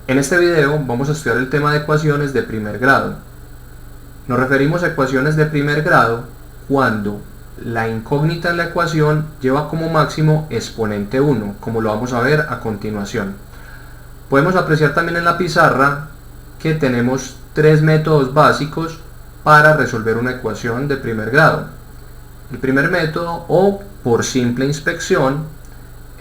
En este video vamos a estudiar el tema de ecuaciones de primer grado. Nos referimos a ecuaciones de primer grado cuando la incógnita en la ecuación lleva como máximo exponente 1, como lo vamos a ver a continuación. Podemos apreciar también en la pizarra que tenemos tres métodos básicos para resolver una ecuación de primer grado. El primer método, o por simple inspección.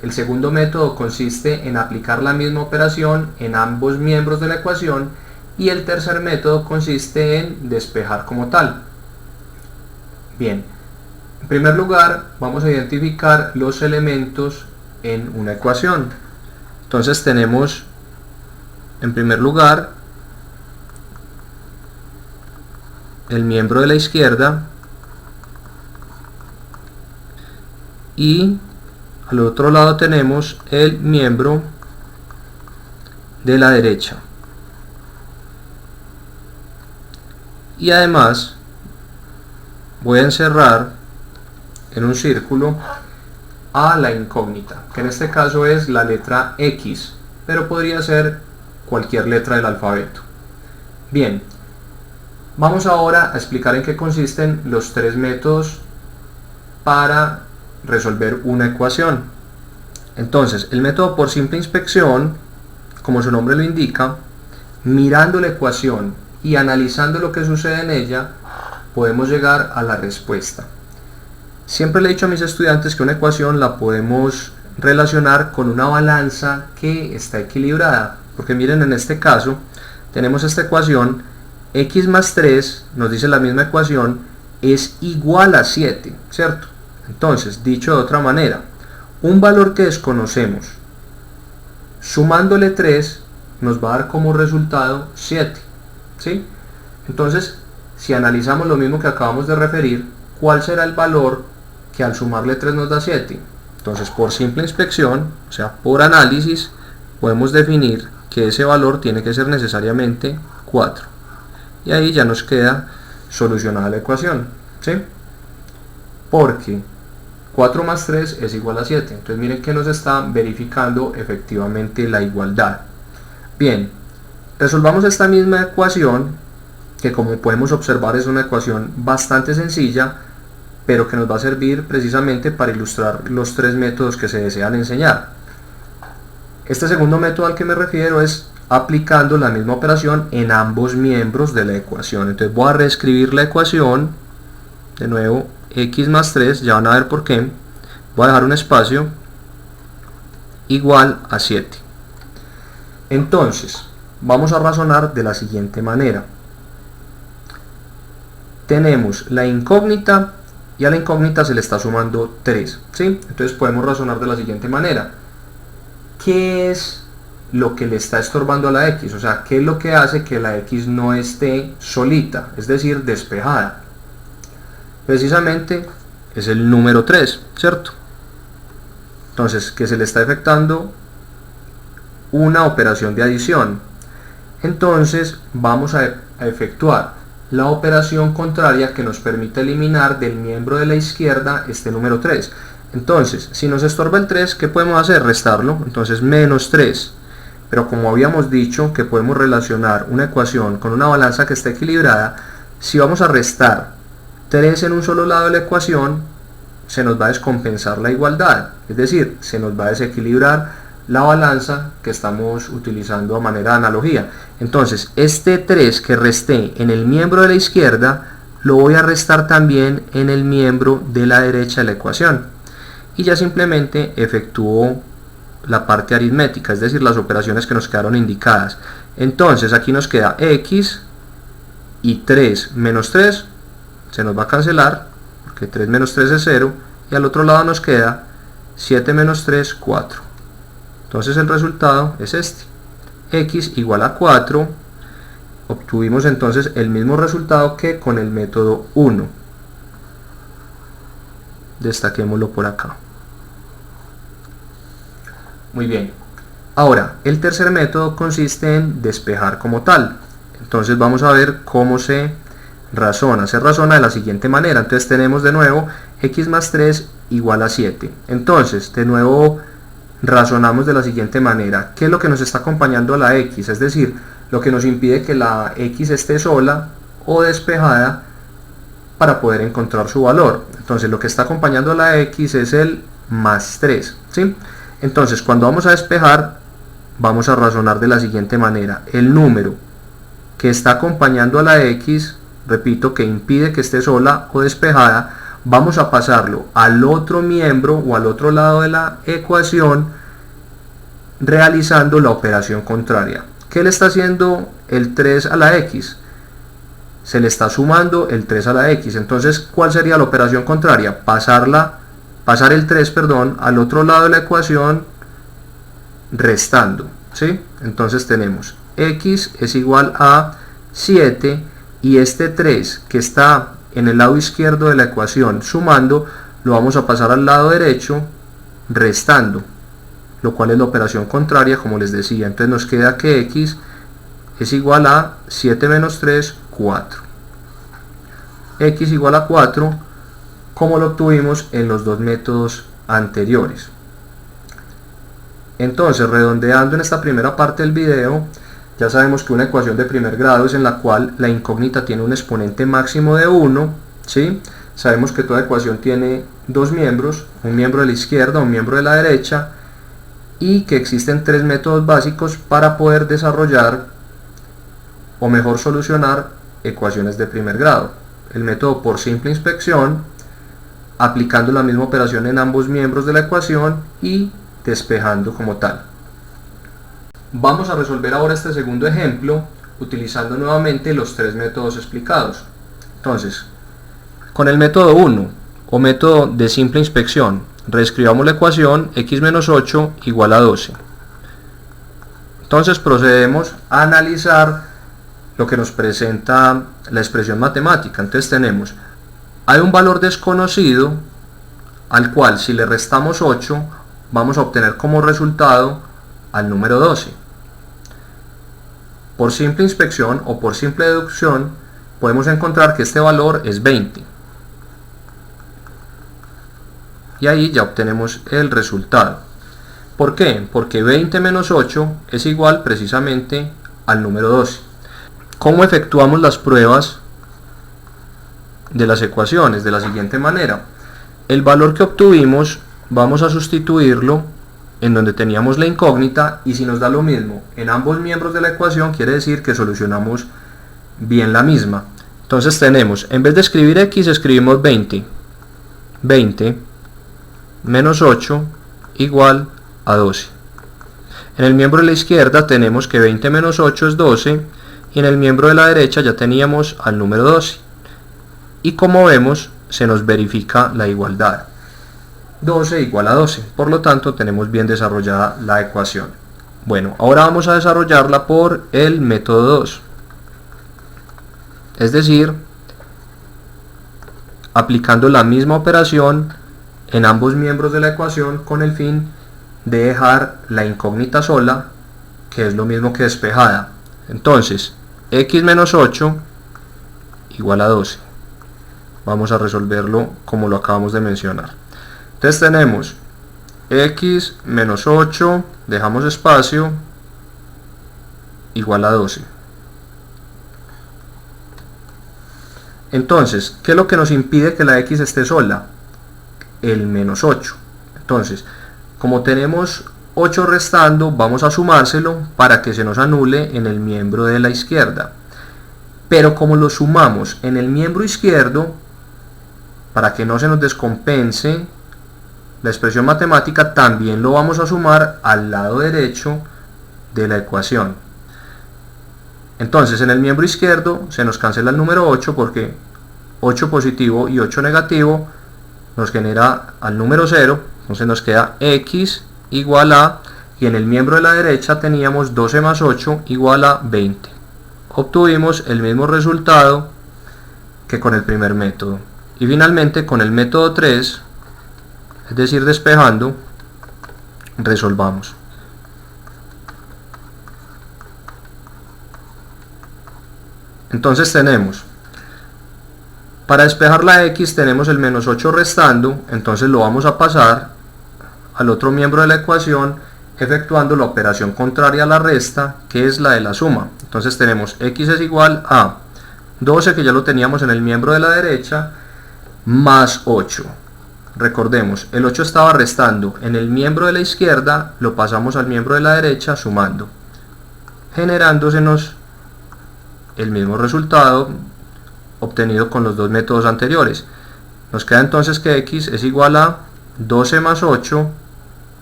El segundo método consiste en aplicar la misma operación en ambos miembros de la ecuación, y el tercer método consiste en despejar como tal. Bien, en primer lugar vamos a identificar los elementos en una ecuación. Entonces tenemos en primer lugar el miembro de la izquierda y al otro lado tenemos el miembro de la derecha. Y además voy a encerrar en un círculo a la incógnita, que en este caso es la letra X, pero podría ser cualquier letra del alfabeto. Bien, vamos ahora a explicar en qué consisten los tres métodos para resolver una ecuación. Entonces, el método por simple inspección, como su nombre lo indica, mirando la ecuación y analizando lo que sucede en ella, podemos llegar a la respuesta. Siempre le he dicho a mis estudiantes que una ecuación la podemos relacionar con una balanza que está equilibrada, porque miren, en este caso tenemos esta ecuación, x más 3, nos dice la misma ecuación, es igual a 7, ¿cierto? Entonces, dicho de otra manera, un valor que desconocemos, sumándole 3, nos va a dar como resultado 7, ¿sí? Entonces, si analizamos lo mismo que acabamos de referir, ¿cuál será el valor que al sumarle 3 nos da 7? Entonces, por simple inspección, o sea, por análisis, podemos definir que ese valor tiene que ser necesariamente 4. Y ahí ya nos queda solucionada la ecuación, ¿sí? Porque 4 más 3 es igual a 7. Entonces miren que nos está verificando efectivamente la igualdad. Bien, resolvamos esta misma ecuación, que como podemos observar es una ecuación bastante sencilla, pero que nos va a servir precisamente para ilustrar los tres métodos que se desean enseñar. Este segundo método al que me refiero es aplicando la misma operación en ambos miembros de la ecuación. Entonces voy a reescribir la ecuación, de nuevo, x más 3, ya van a ver por qué, voy a dejar un espacio, igual a 7. Entonces, vamos a razonar de la siguiente manera. Tenemos la incógnita y a la incógnita se le está sumando 3, ¿sí? Entonces podemos razonar de la siguiente manera. ¿Qué es lo que le está estorbando a la x? O sea, ¿qué es lo que hace que la x no esté solita, es decir, despejada? Precisamente es el número 3, ¿cierto? Entonces, que se le está efectuando una operación de adición. Entonces, vamos a efectuar la operación contraria que nos permite eliminar del miembro de la izquierda este número 3. Entonces, si nos estorba el 3, ¿qué podemos hacer? Restarlo. Entonces, menos 3. Pero como habíamos dicho que podemos relacionar una ecuación con una balanza que está equilibrada, si vamos a restar 3 en un solo lado de la ecuación, se nos va a descompensar la igualdad, es decir, se nos va a desequilibrar la balanza que estamos utilizando a manera de analogía. Entonces, este 3 que resté en el miembro de la izquierda, lo voy a restar también en el miembro de la derecha de la ecuación. Y ya simplemente efectúo la parte aritmética, es decir, las operaciones que nos quedaron indicadas. Entonces, aquí nos queda x y 3 menos 3, se nos va a cancelar, porque 3 menos 3 es 0, y al otro lado nos queda 7 menos 3, 4. Entonces el resultado es este, x igual a 4, obtuvimos entonces el mismo resultado que con el método 1. Destaquémoslo por acá. Muy bien, ahora el tercer método consiste en despejar como tal. Entonces vamos a ver cómo se razona de la siguiente manera. Entonces tenemos de nuevo x más 3 igual a 7. Entonces de nuevo razonamos de la siguiente manera. ¿Qué es lo que nos está acompañando a la x? Es decir, lo que nos impide que la x esté sola o despejada para poder encontrar su valor. Entonces lo que está acompañando a la x es el más 3, ¿sí? Entonces cuando vamos a despejar, vamos a razonar de la siguiente manera. El número que está acompañando a la x, repito, que impide que esté sola o despejada, vamos a pasarlo al otro miembro o al otro lado de la ecuación realizando la operación contraria. ¿Qué le está haciendo el 3 a la x? Se le está sumando el 3 a la x. Entonces, ¿cuál sería la operación contraria? Pasar el 3, perdón, al otro lado de la ecuación restando, ¿sí? Entonces tenemos x es igual a 7 y este 3 que está en el lado izquierdo de la ecuación sumando, lo vamos a pasar al lado derecho restando, lo cual es la operación contraria, como les decía. Entonces nos queda que x es igual a 7 menos 3, 4. X igual a 4, como lo obtuvimos en los dos métodos anteriores. Entonces, redondeando en esta primera parte del video, ya sabemos que una ecuación de primer grado es en la cual la incógnita tiene un exponente máximo de 1, ¿sí? Sabemos que toda ecuación tiene dos miembros, un miembro de la izquierda, un miembro de la derecha, y que existen tres métodos básicos para poder desarrollar o mejor solucionar ecuaciones de primer grado. El método por simple inspección, aplicando la misma operación en ambos miembros de la ecuación y despejando como tal. Vamos a resolver ahora este segundo ejemplo utilizando nuevamente los tres métodos explicados. Entonces, con el método 1 o método de simple inspección, reescribamos la ecuación x menos 8 igual a 12. Entonces procedemos a analizar lo que nos presenta la expresión matemática. Entonces tenemos, hay un valor desconocido al cual si le restamos 8 vamos a obtener como resultado al número 12. Por simple inspección o por simple deducción podemos encontrar que este valor es 20. Y ahí ya obtenemos el resultado. ¿Por qué? Porque 20 menos 8 es igual precisamente al número 12. ¿Cómo efectuamos las pruebas de las ecuaciones? De la siguiente manera. El valor que obtuvimos vamos a sustituirlo en donde teníamos la incógnita, y si nos da lo mismo en ambos miembros de la ecuación, quiere decir que solucionamos bien la misma. Entonces tenemos, en vez de escribir x, escribimos 20. 20 menos 8 igual a 12. En el miembro de la izquierda tenemos que 20 menos 8 es 12, y en el miembro de la derecha ya teníamos al número 12. Y como vemos, se nos verifica la igualdad. 12 igual a 12, por lo tanto tenemos bien desarrollada la ecuación. Bueno, ahora vamos a desarrollarla por el método 2, es decir, aplicando la misma operación en ambos miembros de la ecuación con el fin de dejar la incógnita sola, que es lo mismo que despejada. Entonces, x menos 8 igual a 12. Vamos a resolverlo como lo acabamos de mencionar. Entonces tenemos x menos 8, dejamos espacio, igual a 12. Entonces, ¿qué es lo que nos impide que la x esté sola? El menos 8. Entonces, como tenemos 8 restando, vamos a sumárselo para que se nos anule en el miembro de la izquierda. Pero como lo sumamos en el miembro izquierdo, para que no se nos descompense la expresión matemática, también lo vamos a sumar al lado derecho de la ecuación. Entonces en el miembro izquierdo se nos cancela el número 8 porque 8 positivo y 8 negativo nos genera al número 0, entonces nos queda x igual a, y en el miembro de la derecha teníamos 12 más 8 igual a 20. Obtuvimos el mismo resultado que con el primer método. Y finalmente con el método 3, es decir, despejando, resolvamos. Entonces tenemos, para despejar la x tenemos el menos 8 restando, entonces lo vamos a pasar al otro miembro de la ecuación efectuando la operación contraria a la resta, que es la de la suma. Entonces tenemos x es igual a 12, que ya lo teníamos en el miembro de la derecha, más 8. Recordemos, el 8 estaba restando en el miembro de la izquierda, lo pasamos al miembro de la derecha sumando, generándosenos el mismo resultado obtenido con los dos métodos anteriores. Nos queda entonces que x es igual a 12 más 8,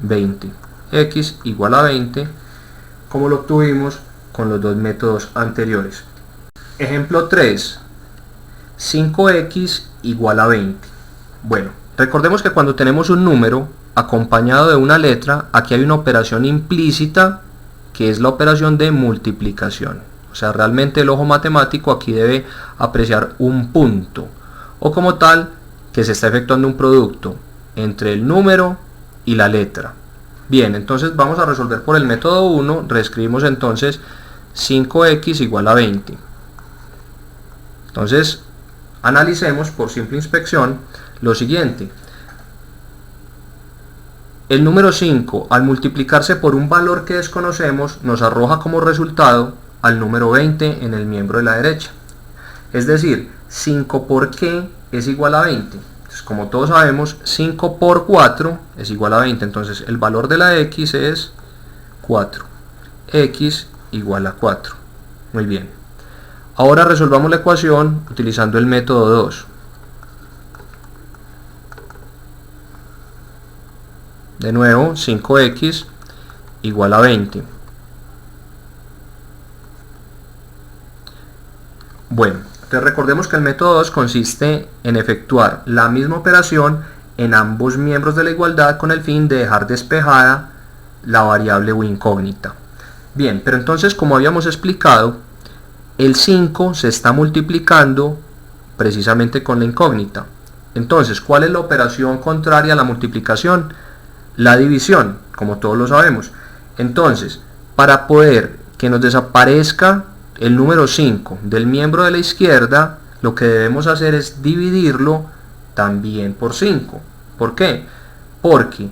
20. X igual a 20, como lo obtuvimos con los dos métodos anteriores. Ejemplo 3. 5x igual a 20. Bueno, recordemos que cuando tenemos un número acompañado de una letra, aquí hay una operación implícita que es la operación de multiplicación. O sea, realmente el ojo matemático aquí debe apreciar un punto, o como tal, que se está efectuando un producto entre el número y la letra. Bien, entonces vamos a resolver por el método 1, reescribimos entonces 5x igual a 20. Entonces, analicemos por simple inspección lo siguiente. El número 5, al multiplicarse por un valor que desconocemos, nos arroja como resultado al número 20 en el miembro de la derecha. Es decir, 5 por qué es igual a 20. Entonces, como todos sabemos, 5 por 4 es igual a 20. Entonces, el valor de la x es 4. X igual a 4. Muy bien. Ahora resolvamos la ecuación utilizando el método 2. De nuevo, 5x igual a 20. Bueno, entonces recordemos que el método 2 consiste en efectuar la misma operación en ambos miembros de la igualdad con el fin de dejar despejada la variable o incógnita. Bien, pero entonces, como habíamos explicado, el 5 se está multiplicando precisamente con la incógnita. Entonces, ¿cuál es la operación contraria a la multiplicación? La división, como todos lo sabemos. Entonces, para poder que nos desaparezca el número 5 del miembro de la izquierda, lo que debemos hacer es dividirlo también por 5. ¿Por qué? Porque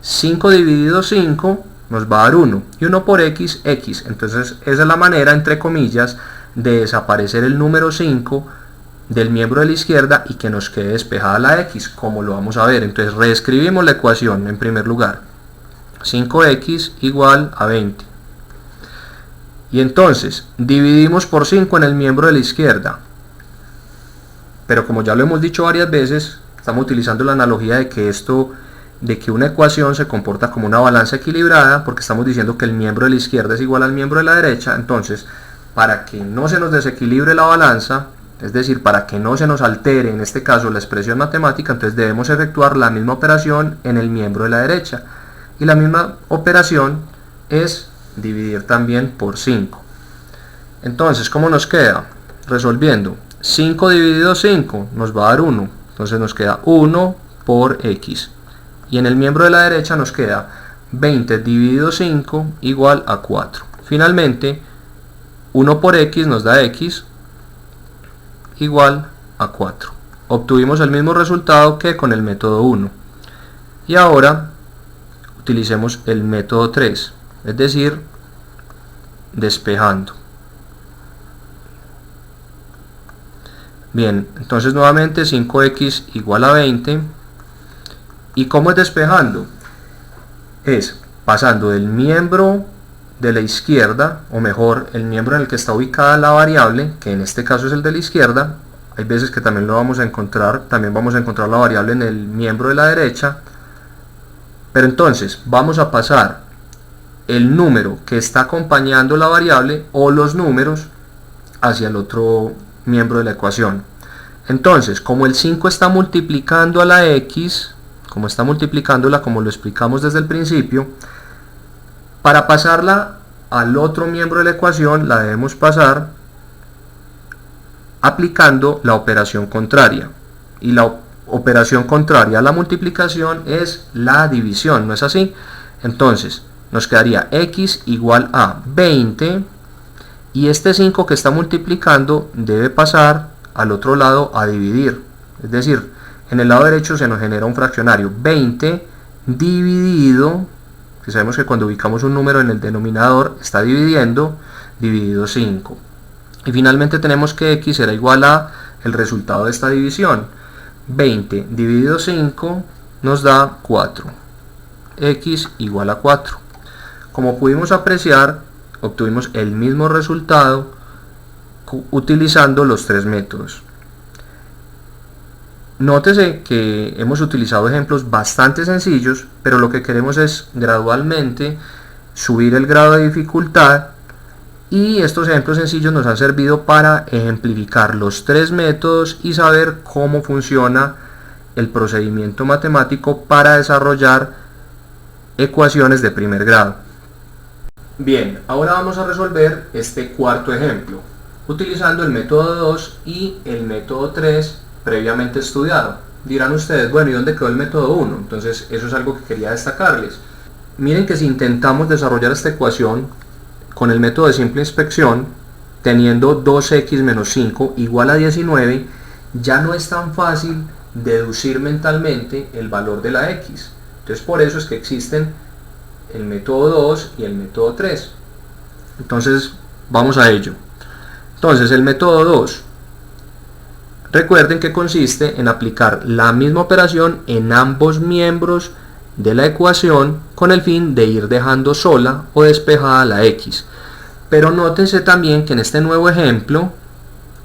5 dividido 5 nos va a dar 1, y 1 por x, x. Entonces esa es la manera, entre comillas, de desaparecer el número 5 del miembro de la izquierda y que nos quede despejada la x, como lo vamos a ver. Entonces reescribimos la ecuación en primer lugar. 5x igual a 20. Y entonces dividimos por 5 en el miembro de la izquierda. Pero como ya lo hemos dicho varias veces, estamos utilizando la analogía de que una ecuación se comporta como una balanza equilibrada, porque estamos diciendo que el miembro de la izquierda es igual al miembro de la derecha. Entonces, para que no se nos desequilibre la balanza, es decir, para que no se nos altere en este caso la expresión matemática, entonces debemos efectuar la misma operación en el miembro de la derecha. Y la misma operación es dividir también por 5. Entonces, ¿cómo nos queda? Resolviendo, 5 dividido 5 nos va a dar 1. Entonces nos queda 1 por x. Y en el miembro de la derecha nos queda 20 dividido 5 igual a 4. Finalmente, 1 por x nos da x igual a 4. Obtuvimos el mismo resultado que con el método 1. Y ahora utilicemos el método 3, es decir, despejando. Bien, entonces nuevamente 5x igual a 20. ¿Y cómo es despejando? Es pasando del miembro de la izquierda, o mejor, el miembro en el que está ubicada la variable, que en este caso es el de la izquierda. Hay veces que también lo vamos a encontrar, la variable en el miembro de la derecha. Pero entonces vamos a pasar el número que está acompañando la variable o los números hacia el otro miembro de la ecuación. Entonces, como el 5 está multiplicando a la x, como está multiplicándola, como lo explicamos desde el principio, para pasarla al otro miembro de la ecuación la debemos pasar aplicando la operación contraria. Y la operación contraria a la multiplicación es la división, ¿no es así? Entonces nos quedaría x igual a 20, y este 5 que está multiplicando debe pasar al otro lado a dividir. Es decir, en el lado derecho se nos genera un fraccionario, 20 dividido, que sabemos que cuando ubicamos un número en el denominador está dividiendo, dividido 5. Y finalmente tenemos que x será igual a el resultado de esta división. 20 dividido 5 nos da 4. X igual a 4. Como pudimos apreciar, obtuvimos el mismo resultado utilizando los tres métodos. Nótese que hemos utilizado ejemplos bastante sencillos, pero lo que queremos es gradualmente subir el grado de dificultad, y estos ejemplos sencillos nos han servido para ejemplificar los tres métodos y saber cómo funciona el procedimiento matemático para desarrollar ecuaciones de primer grado. Bien, ahora vamos a resolver este cuarto ejemplo, utilizando el método 2 y el método 3 previamente estudiado. Dirán ustedes, bueno, ¿y dónde quedó el método 1? Entonces eso es algo que quería destacarles. Miren que si intentamos desarrollar esta ecuación con el método de simple inspección, teniendo 2x menos 5 igual a 19, ya no es tan fácil deducir mentalmente el valor de la x. Entonces por eso es que existen el método 2 y el método 3. Entonces vamos a ello. Entonces el método 2, recuerden que consiste en aplicar la misma operación en ambos miembros de la ecuación con el fin de ir dejando sola o despejada la x. Pero nótense también que en este nuevo ejemplo,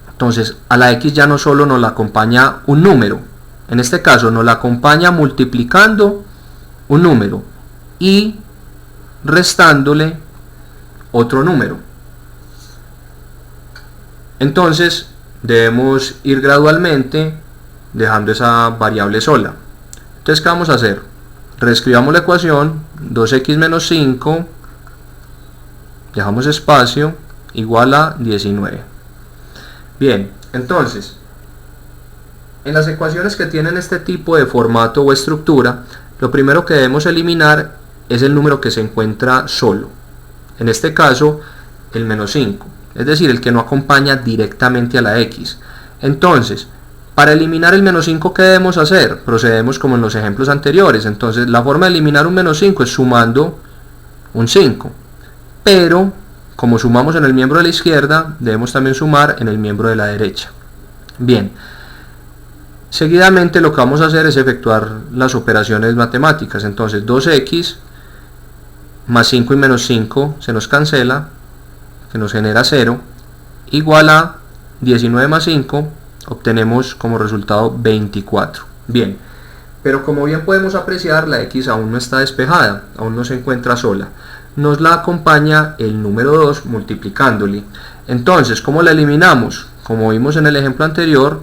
entonces a la x ya no solo nos la acompaña un número, en este caso nos la acompaña multiplicando un número y restándole otro número. Entonces debemos ir gradualmente dejando esa variable sola. Entonces, ¿qué vamos a hacer? Reescribamos la ecuación, 2x menos 5, dejamos espacio, igual a 19. Bien, entonces, en las ecuaciones que tienen este tipo de formato o estructura, lo primero que debemos eliminar es el número que se encuentra solo. En este caso, el menos 5. Es decir, el que no acompaña directamente a la x. Entonces, para eliminar el menos 5, ¿qué debemos hacer? Procedemos como en los ejemplos anteriores. Entonces, la forma de eliminar un menos 5 es sumando un 5. Pero, como sumamos en el miembro de la izquierda, debemos también sumar en el miembro de la derecha. Bien. Seguidamente lo que vamos a hacer es efectuar las operaciones matemáticas. Entonces, 2x más 5 y menos 5 se nos cancela, que nos genera 0, igual a 19 más 5, obtenemos como resultado 24. Bien, pero como bien podemos apreciar, la x aún no está despejada, aún no se encuentra sola. Nos la acompaña el número 2 multiplicándole. Entonces, ¿cómo la eliminamos? Como vimos en el ejemplo anterior,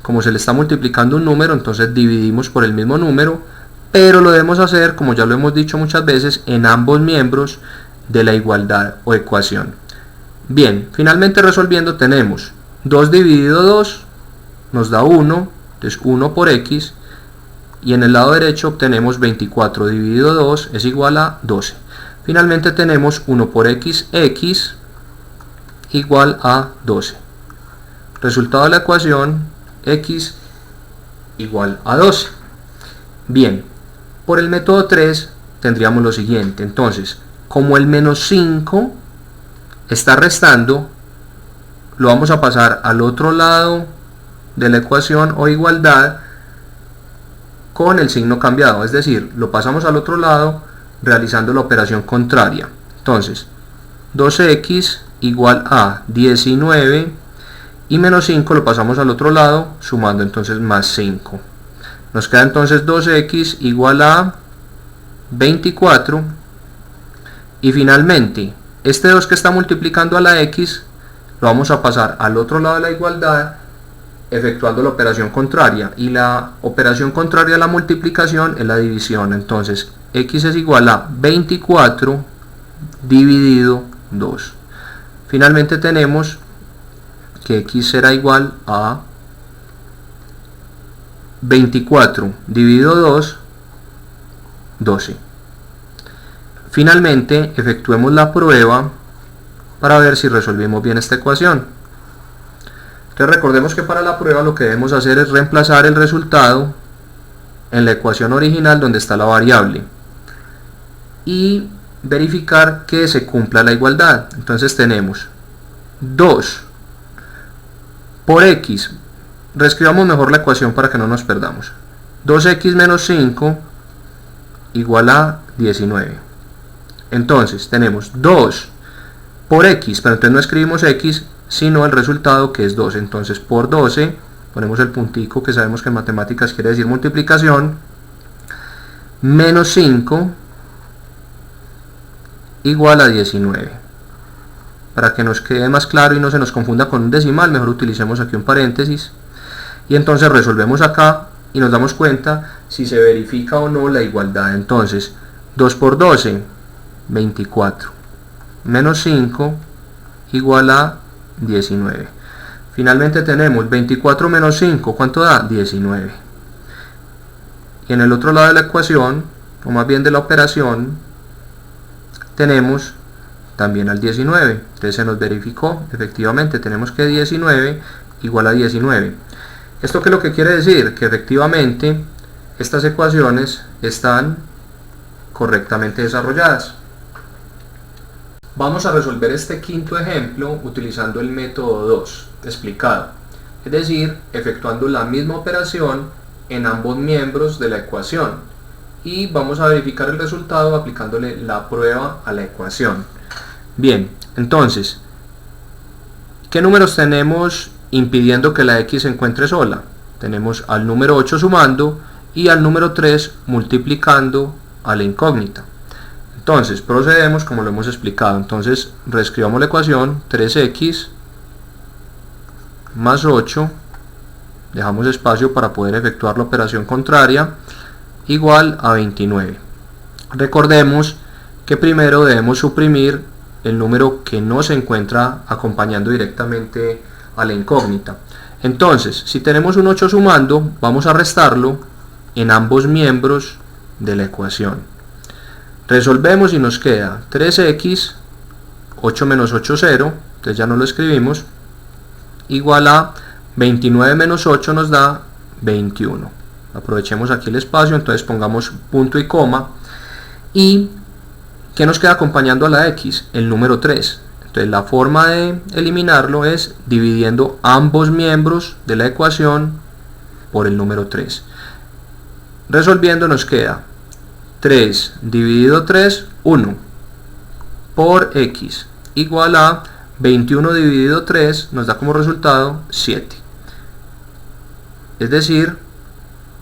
como se le está multiplicando un número, entonces dividimos por el mismo número, pero lo debemos hacer, como ya lo hemos dicho muchas veces, en ambos miembros de la igualdad o ecuación. Bien, finalmente resolviendo tenemos 2 dividido 2 nos da 1, entonces 1 por x, y en el lado derecho obtenemos 24 dividido 2 es igual a 12. Finalmente tenemos 1 por x, x igual a 12. Resultado de la ecuación, x igual a 12. Bien, por el método 3 tendríamos lo siguiente. Entonces, como el menos 5 está restando, lo vamos a pasar al otro lado de la ecuación o igualdad con el signo cambiado, es decir, lo pasamos al otro lado realizando la operación contraria. Entonces, 2x igual a 19 y menos 5 lo pasamos al otro lado sumando entonces más 5. Nos queda entonces 2x igual a 24 y finalmente este 2 que está multiplicando a la x lo vamos a pasar al otro lado de la igualdad efectuando la operación contraria, y la operación contraria a la multiplicación es la división. Entonces x es igual a 24 dividido 2. Finalmente tenemos que x será igual a 24 dividido 2, 12. Finalmente efectuemos la prueba para ver si resolvimos bien esta ecuación. Entonces recordemos que para la prueba lo que debemos hacer es reemplazar el resultado en la ecuación original donde está la variable y verificar que se cumpla la igualdad. Entonces tenemos 2 por x, reescribamos mejor la ecuación para que no nos perdamos, 2x menos 5 igual a 19. Entonces tenemos 2 por x, pero entonces no escribimos x, sino el resultado que es 12. Entonces por 12, ponemos el puntico que sabemos que en matemáticas quiere decir multiplicación, menos 5 igual a 19. Para que nos quede más claro y no se nos confunda con un decimal, mejor utilicemos aquí un paréntesis. Y entonces resolvemos acá y nos damos cuenta si se verifica o no la igualdad. Entonces 2 por 12, 24, menos 5 igual a 19. Finalmente tenemos 24 menos 5, ¿cuánto da? 19. Y en el otro lado de la ecuación, o más bien de la operación, tenemos también al 19. Entonces se nos verificó, efectivamente tenemos que 19 igual a 19. ¿Esto qué es lo que quiere decir? Que efectivamente estas ecuaciones están correctamente desarrolladas. Vamos a resolver este quinto ejemplo utilizando el método 2 explicado, es decir, efectuando la misma operación en ambos miembros de la ecuación, y vamos a verificar el resultado aplicándole la prueba a la ecuación. Bien, entonces, ¿qué números tenemos impidiendo que la x se encuentre sola? Tenemos al número 8 sumando y al número 3 multiplicando a la incógnita. Entonces procedemos como lo hemos explicado. Entonces reescribamos la ecuación, 3x más 8, dejamos espacio para poder efectuar la operación contraria, igual a 29. Recordemos que primero debemos suprimir el número que no se encuentra acompañando directamente a la incógnita. Entonces, si tenemos un 8 sumando, vamos a restarlo en ambos miembros de la ecuación. Resolvemos y nos queda 3x, 8 menos 8, 0, entonces ya no lo escribimos, igual a 29 menos 8 nos da 21. Aprovechemos aquí el espacio, entonces pongamos punto y coma. ¿Y qué nos queda acompañando a la x? El número 3. Entonces la forma de eliminarlo es dividiendo ambos miembros de la ecuación por el número 3. Resolviendo nos queda 3 dividido 3, 1, por x, igual a 21 dividido 3, nos da como resultado 7. Es decir,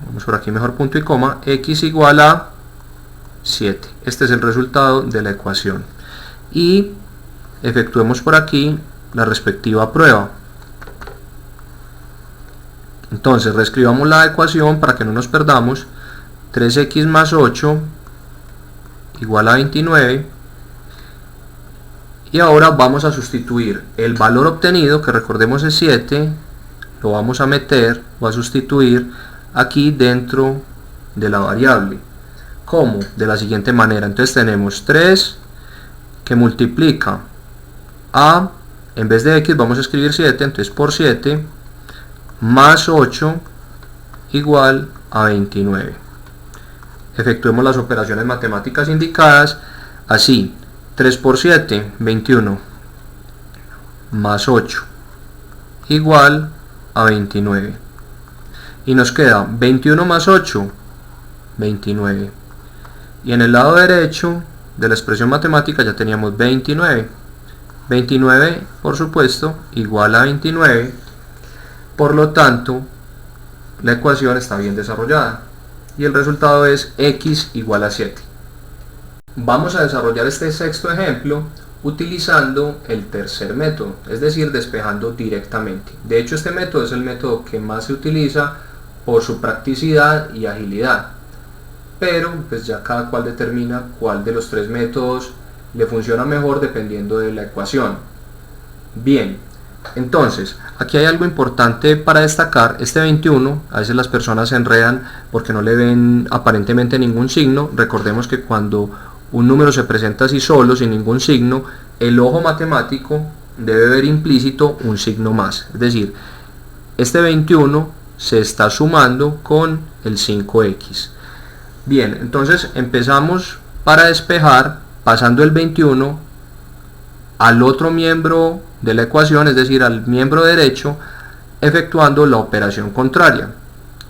vamos por aquí mejor punto y coma, x igual a 7. Este es el resultado de la ecuación. Y efectuemos por aquí la respectiva prueba. Entonces reescribamos la ecuación para que no nos perdamos. 3x más 8 igual a 29, y ahora vamos a sustituir el valor obtenido, que recordemos es 7, lo vamos a meter o a sustituir aquí dentro de la variable. ¿Cómo? De la siguiente manera. Entonces tenemos 3 que multiplica a, en vez de x vamos a escribir 7, entonces por 7 más 8 igual a 29. Efectuemos las operaciones matemáticas indicadas. Así, 3 por 7, 21, más 8 igual a 29. Y nos queda 21 más 8, 29. Y en el lado derecho de la expresión matemática ya teníamos 29. 29, por supuesto, igual a 29. Por lo tanto, la ecuación está bien desarrollada. Y el resultado es x igual a 7. Vamos a desarrollar este sexto ejemplo utilizando el tercer método, es decir, despejando directamente. De hecho, este método es el método que más se utiliza por su practicidad y agilidad, pero pues ya cada cual determina cuál de los tres métodos le funciona mejor dependiendo de la ecuación. Bien, entonces aquí hay algo importante para destacar. Este 21, a veces las personas se enredan porque no le ven aparentemente ningún signo. Recordemos que cuando un número se presenta así solo, sin ningún signo, el ojo matemático debe ver implícito un signo más. Es decir, este 21 se está sumando con el 5x. Bien, entonces empezamos para despejar pasando el 21 al otro miembro de la ecuación, es decir, al miembro derecho, efectuando la operación contraria.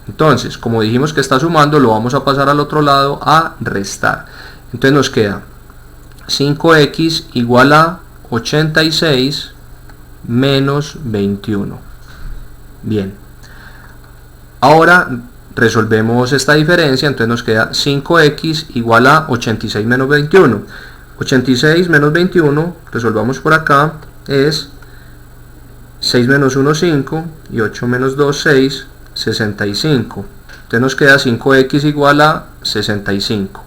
Entonces, como dijimos que está sumando, lo vamos a pasar al otro lado a restar. Entonces nos queda 5x igual a 86 menos 21. Bien, ahora resolvemos esta diferencia. Entonces nos queda 5x igual a 86 menos 21. 86 menos 21, resolvamos por acá, es 6 menos 1, 5, y 8 menos 2, 6, 65. Entonces nos queda 5x igual a 65.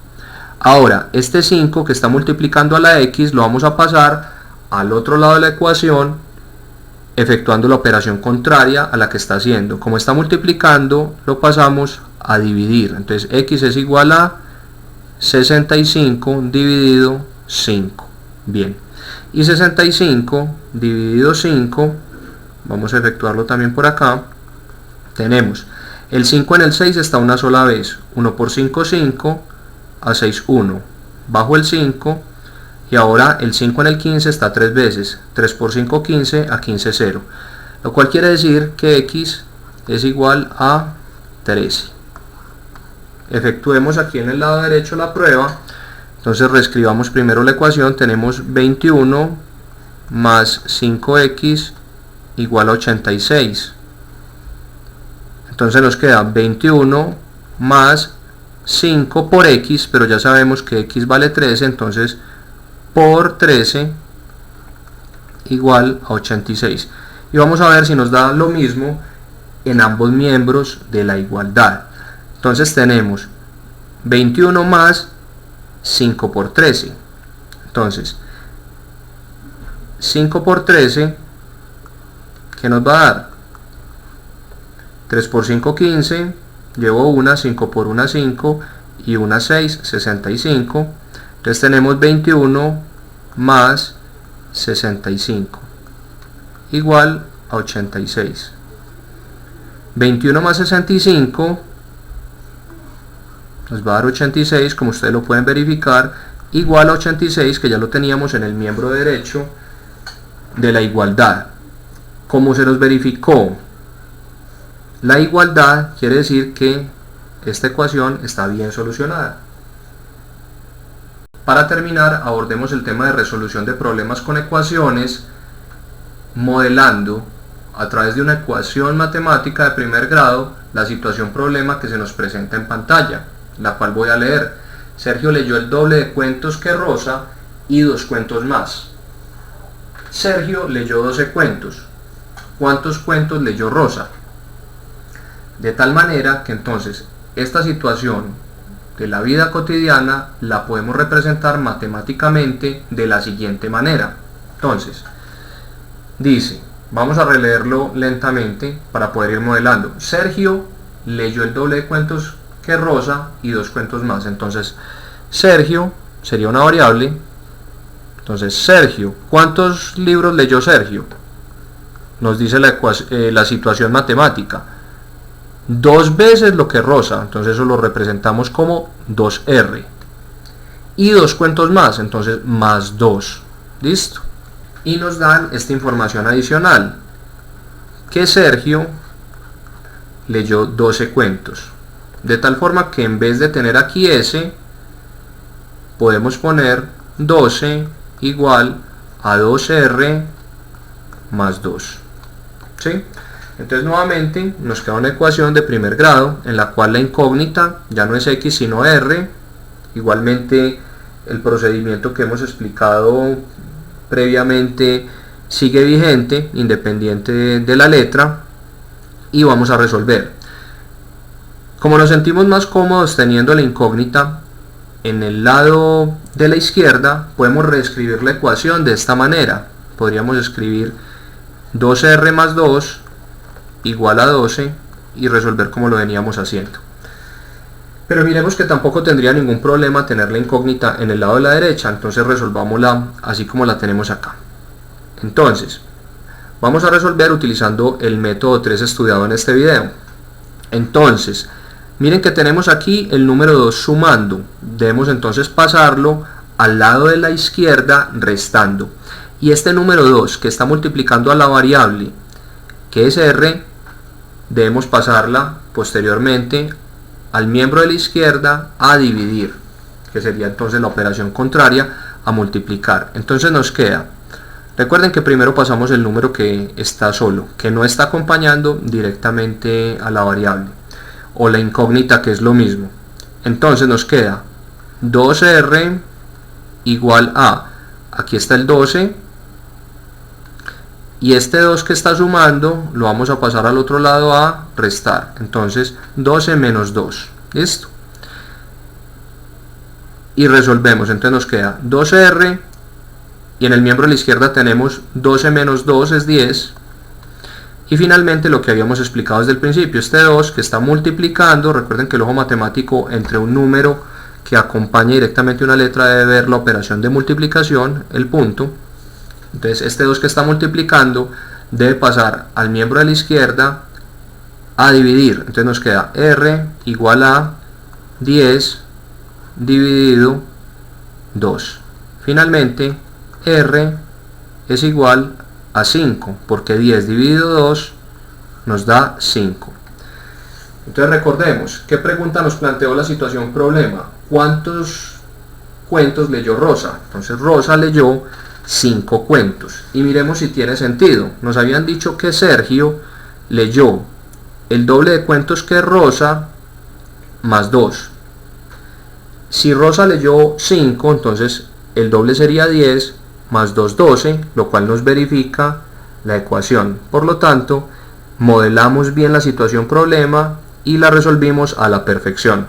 Ahora, este 5 que está multiplicando a la x lo vamos a pasar al otro lado de la ecuación, efectuando la operación contraria a la que está haciendo. Como está multiplicando, lo pasamos a dividir. Entonces x es igual a 65 dividido 5. Bien, y 65 dividido 5, vamos a efectuarlo también por acá. Tenemos el 5 en el 6 está una sola vez, 1 por 5, 5, a 6, 1, bajo el 5, y ahora el 5 en el 15 está 3 veces, 3 por 5, 15, a 15, 0, lo cual quiere decir que x es igual a 13. Efectuemos aquí en el lado derecho la prueba. Entonces reescribamos primero la ecuación. Tenemos 21 más 5x igual a 86. Entonces nos queda 21 más 5 por x, pero ya sabemos que x vale 13, entonces por 13 igual a 86. Y vamos a ver si nos da lo mismo en ambos miembros de la igualdad. Entonces tenemos 21 más 5 por 13. Entonces 5 por 13, ¿qué nos va a dar? 3 por 5, 15, llevo una, 5 por 1, 5, y una 6, 65. Entonces tenemos 21 más 65 igual a 86. 21 más 65 nos va a dar 86, como ustedes lo pueden verificar, igual a 86, que ya lo teníamos en el miembro derecho de la igualdad. Como se nos verificó la igualdad, quiere decir que esta ecuación está bien solucionada. Para terminar, abordemos el tema de resolución de problemas con ecuaciones, modelando a través de una ecuación matemática de primer grado la situación problema que se nos presenta en pantalla, la cual voy a leer. Sergio leyó el doble de cuentos que Rosa y 2 cuentos más. Sergio leyó 12 cuentos. ¿Cuántos cuentos leyó Rosa? De tal manera que entonces esta situación de la vida cotidiana la podemos representar matemáticamente de la siguiente manera. Entonces, dice, vamos a releerlo lentamente para poder ir modelando. Sergio leyó el doble de cuentos que Rosa y 2 cuentos más. Entonces Sergio sería una variable. Entonces Sergio, ¿cuántos libros leyó Sergio? Nos dice la situación matemática. 2 veces lo que Rosa, entonces eso lo representamos como 2R. Y 2 cuentos más, entonces más 2. ¿Listo? Y nos dan esta información adicional, que Sergio leyó 12 cuentos. De tal forma que en vez de tener aquí S, podemos poner 12 igual a 2R más 2. ¿Sí? Entonces nuevamente nos queda una ecuación de primer grado en la cual la incógnita ya no es X sino R. Igualmente el procedimiento que hemos explicado previamente sigue vigente, independiente de la letra, y vamos a resolver. Como nos sentimos más cómodos teniendo la incógnita en el lado de la izquierda, podemos reescribir la ecuación de esta manera. Podríamos escribir 2R más 2 igual a 12 y resolver como lo veníamos haciendo. Pero miremos que tampoco tendría ningún problema tener la incógnita en el lado de la derecha, entonces resolvámosla así como la tenemos acá. Entonces, vamos a resolver utilizando el método 3 estudiado en este video. Entonces, miren que tenemos aquí el número 2 sumando. Debemos entonces pasarlo al lado de la izquierda restando. Y este número 2 que está multiplicando a la variable, que es r, debemos pasarla posteriormente al miembro de la izquierda a dividir, que sería entonces la operación contraria a multiplicar. Entonces nos queda, recuerden que primero pasamos el número que está solo, que no está acompañando directamente a la variable, o la incógnita, que es lo mismo. Entonces nos queda 2r igual a, aquí está el 12, y este 2 que está sumando lo vamos a pasar al otro lado a restar. Entonces 12 menos 2, listo, y resolvemos. Entonces nos queda 2r, y en el miembro de la izquierda tenemos 12 menos 2 es 10, y finalmente lo que habíamos explicado desde el principio, este 2 que está multiplicando. Recuerden que el ojo matemático entre un número que acompaña directamente una letra debe ver la operación de multiplicación, el punto. Entonces este 2 que está multiplicando debe pasar al miembro de la izquierda a dividir. Entonces nos queda r igual a 10 dividido 2. Finalmente r es igual a 5, porque 10 dividido 2 nos da 5. Entonces recordemos, ¿qué pregunta nos planteó la situación problema? ¿Cuántos cuentos leyó Rosa? Entonces Rosa leyó 5 cuentos, y miremos si tiene sentido. Nos habían dicho que Sergio leyó el doble de cuentos que Rosa más 2. Si Rosa leyó 5, entonces el doble sería 10 más 2, 12, lo cual nos verifica la ecuación. Por lo tanto, modelamos bien la situación problema y la resolvimos a la perfección.